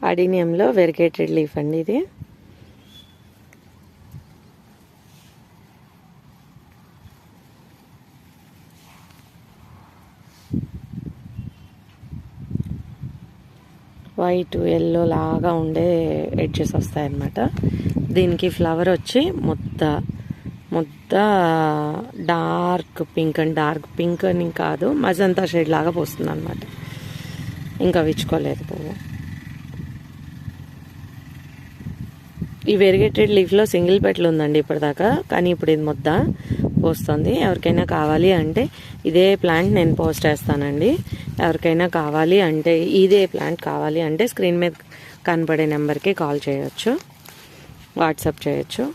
అడీనియంలో variegated leaf అండి ఇది. White yellow లాగా ఉండే ఎడ్జెస్ వస్తాయన్నమాట. దీనికి ఫ్లవర్ వచ్చి ముద్ద డార్క్ పింక్ అని కాదు, మజంతా షేడ్ లాగా పోస్తుంది అనమాట. ఇంకా విచ్చుకోలేదు పువ్వు. ఈ వెరిగేటెడ్ లీఫ్లో సింగిల్ పెటల్ ఉందండి ఇప్పటిదాకా, కానీ ఇప్పుడు ఇది ముద్ద పోస్తుంది. ఎవరికైనా కావాలి అంటే ఇదే ప్లాంట్ నేను పోస్ట్ చేస్తానండి. ఎవరికైనా కావాలి అంటే ఇదే ప్లాంట్ కావాలి అంటే స్క్రీన్ మీద కనపడే నెంబర్కి కాల్ చేయొచ్చు, వాట్సాప్ చేయొచ్చు.